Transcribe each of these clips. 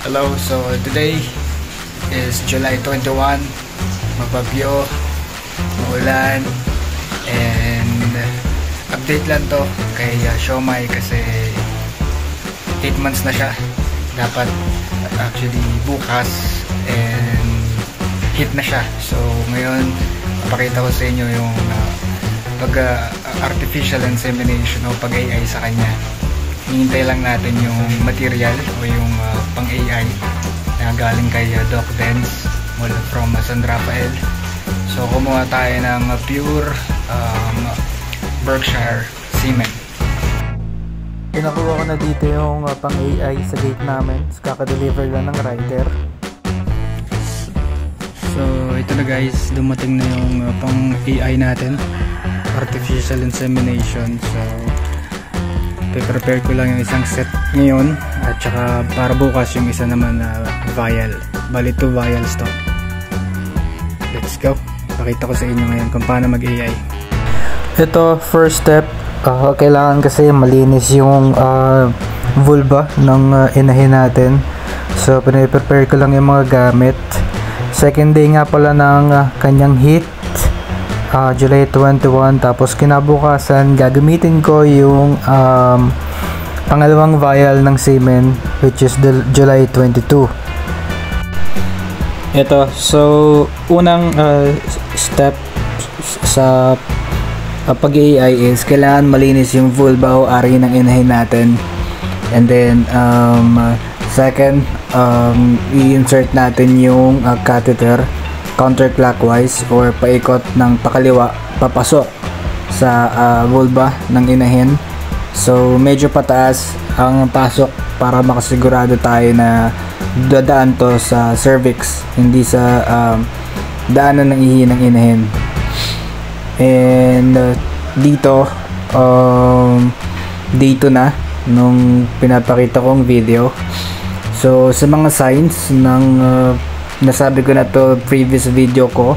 Hello, so today is July 21, mabagyo, maulan, and update lang to kay Siomai kasi 8 months na siya. Dapat actually bukas and hit na siya. So ngayon papakita ko sa inyo yung artificial insemination o pag-AI sa kanya. Hinihintay lang natin yung material o yung pang AI na galing kay Doc Benz from San Rafael. So kumuha tayo ng pure Berkshire semen. Pinakuha ko na dito yung pang AI sa gate namin. Kaka-deliver lang ng rider. So ito na guys, dumating na yung pang AI natin, artificial insemination. So prepare ko lang yung isang set ngayon at saka para bukas yung isa naman na vial. Bali 2 vials to. Let's go. Pakita ko sa inyo ngayon kung paano mag-AI. Ito, first step, kailangan kasi malinis yung vulva ng inahin natin. So prepare ko lang yung mga gamit. Second day nga pala ng kanyang heat, July 21, tapos kinabukasan gagamitin ko yung pangalawang vial ng semen, which is the July 22. Ito, so unang step sa pag-AI is kailangan malinis yung vulva o ari ng inahin natin, and then second, i-insert natin yung catheter counterclockwise or paikot ng pakaliwa papasok sa vulva ng inahin. So medyo pataas ang pasok para makasigurado tayo na dadaan to sa cervix, hindi sa daanan ng ihi ng inahin. And dito na nung pinapakita kong video. So sa mga signs ng nasabi ko na to previous video ko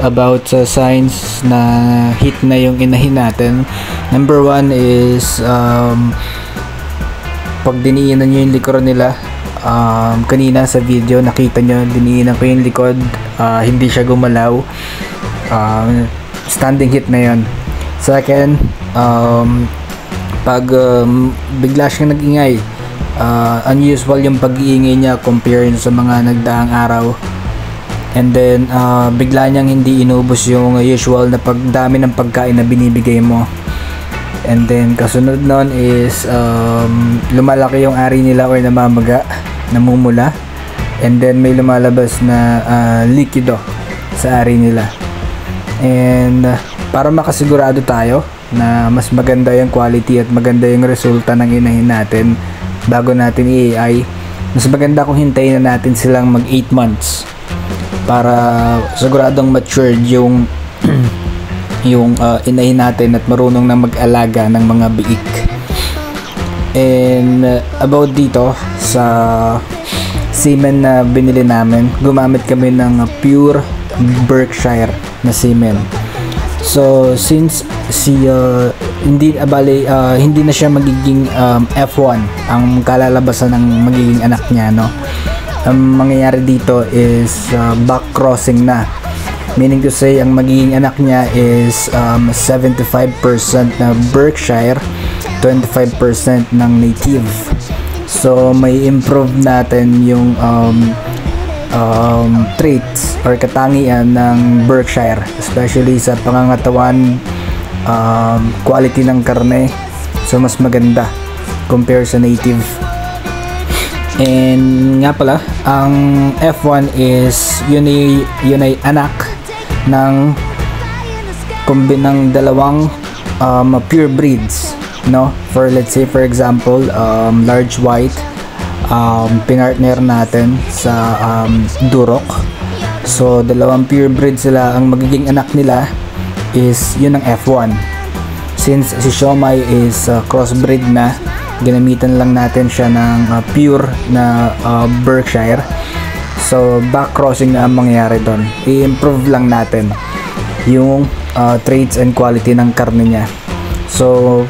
about sa signs na hit na yung inahin natin. Number 1 is pag diniinan nyo yung likuran nila. Kanina sa video nakita nyo diniinan ko yung likod, hindi siya gumalaw, standing hit na yon. Second, pag bigla siyang nag-ingay, unusual yung pag-iingay niya compared sa mga nagdaang araw. And then bigla niyang hindi inubos yung usual na pagdami ng pagkain na binibigay mo. And then kasunod nun is lumalaki yung ari nila or namamaga, namumula, and then may lumalabas na likido sa ari nila. And para makasigurado tayo na mas maganda yung quality at maganda yung resulta ng inahin natin bago natin i-AI, mas maganda kung hintayin na natin silang mag 8 months para siguradong matured yung yung inahin natin at marunong na mag-alaga ng mga biik. And about dito sa semen na binili namin, gumamit kami ng pure Berkshire na semen. So since hindi na siya magiging F1 ang kalalabasan ng magiging anak niya, no? Ang mangyayari dito is back crossing na, meaning to say ang magiging anak niya is 75% na Berkshire, 25% ng native. So may improve natin yung traits or katangian ng Berkshire, especially sa pangangatawan, quality ng karne. So mas maganda compare sa native. And nga pala, ang F1 is yun ay anak ng dalawang pure breeds, no? For let's say for example, large white, pinartner natin sa Duroc. So dalawang pure breed sila, ang magiging anak nila is yun ang F1. Since si Siomai is crossbreed na, ginamitan lang natin siya ng pure na Berkshire. So back crossing na ang mangyayari doon. I-improve lang natin yung traits and quality ng karne niya. So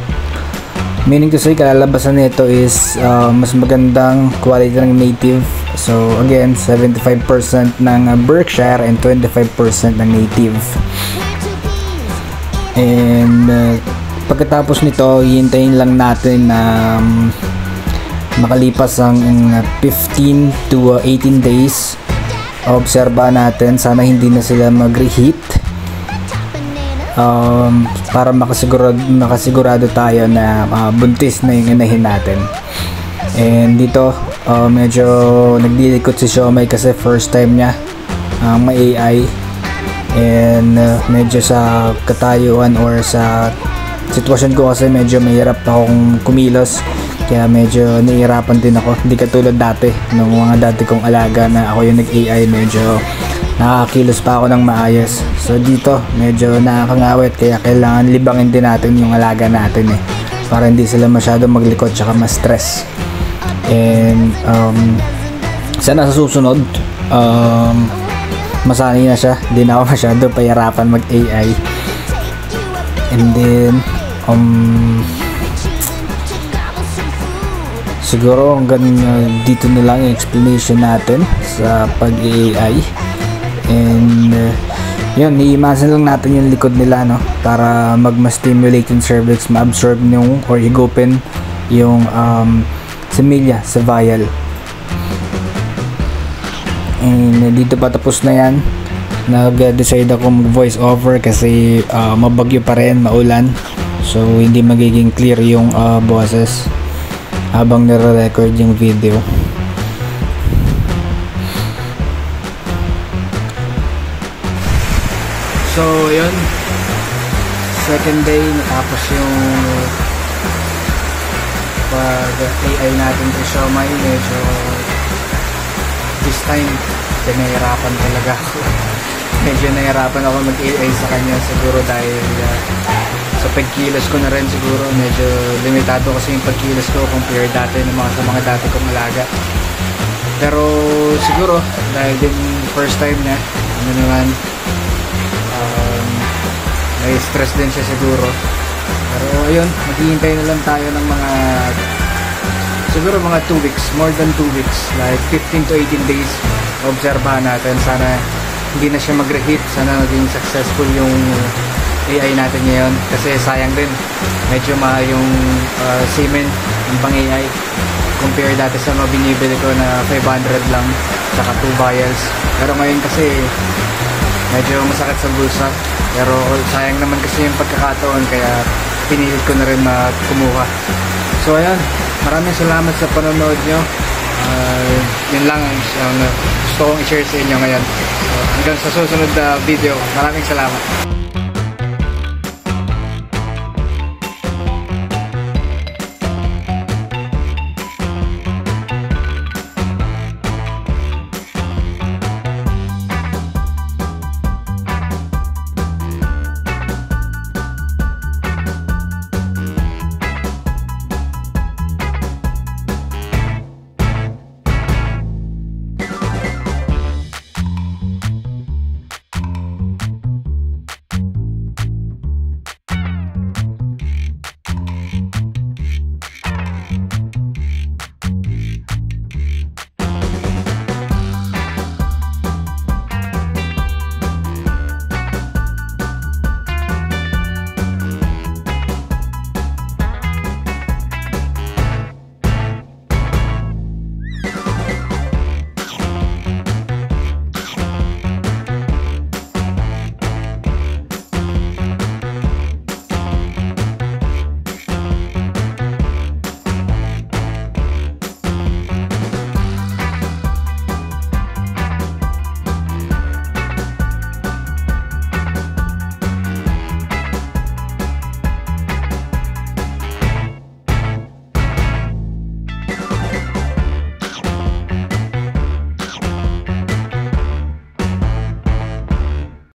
Meaning to say, kalalabasan nito is mas magandang quality ng native. So again, 75% ng Berkshire and 25% ng native. And pagkatapos nito, hihintayin lang natin na makalipas ang 15 to 18 days. Obserba natin, sana hindi na sila mag-reheat. Para makasigurado tayo na buntis na yung inahin natin. And dito medyo nagdilikot si Siomai kasi first time niya may AI, and medyo sa katayuan or sa sitwasyon ko kasi medyo mahirap akong kumilos, kaya medyo nahihirapan din ako. Hindi katulad dati nung mga dati kong alaga na ako yung nag-AI, medyo nakakilos pa ako ng maayos. So dito medyo nakakangawit, kaya kailangan libangin din natin yung alaga natin para hindi sila masyado maglikot tsaka ma-stress. And sana sa susunod masanay na siya, hindi na ako masyado pahirapan mag-AI. And then siguro hanggang dito na lang yung explanation natin sa pag-AI. And yun, i-imagine lang natin yung likod nila, no, para mag-stimulate yung cervix, ma-absorb yung or higupin yung semilya sa vial. And dito pa tapos na yan. Nag-decide ako mag-voice over kasi mabagyo pa rin, maulan, so hindi magiging clear yung boses habang nire-record yung video. So yun, second day, natapos yung pag-AI natin kay Siomai. Medyo this time nahihirapan talaga ako. Medyo nahihirapan ako mag-AI sa kanya, siguro dahil sa pagkilos ko na rin. Siguro medyo limitado kasi yung pagkilos ko compared dati sa mga dati kong alaga. Pero siguro dahil din first time niya, may stress din siya siguro. Pero ayun, maghihintay na lang tayo ng siguro mga 2 weeks, more than 2 weeks, like 15 to 18 days. Obserbahan natin, sana hindi na siya mag-reheat, sana maging successful yung AI natin ngayon, kasi sayang din, medyo mahal yung semen ng pang AI compare dati sa mga binibili ko na 500 lang tsaka 2 vials. Pero ngayon kasi medyo masakit sa bulsa, pero sayang naman kasi yung pagkakataon, kaya pinilit ko na rin na kumuha. So ayan, maraming salamat sa panonood nyo. Yun lang ang gusto kong i-share sa inyo ngayon. So, hanggang sa susunod na video, maraming salamat.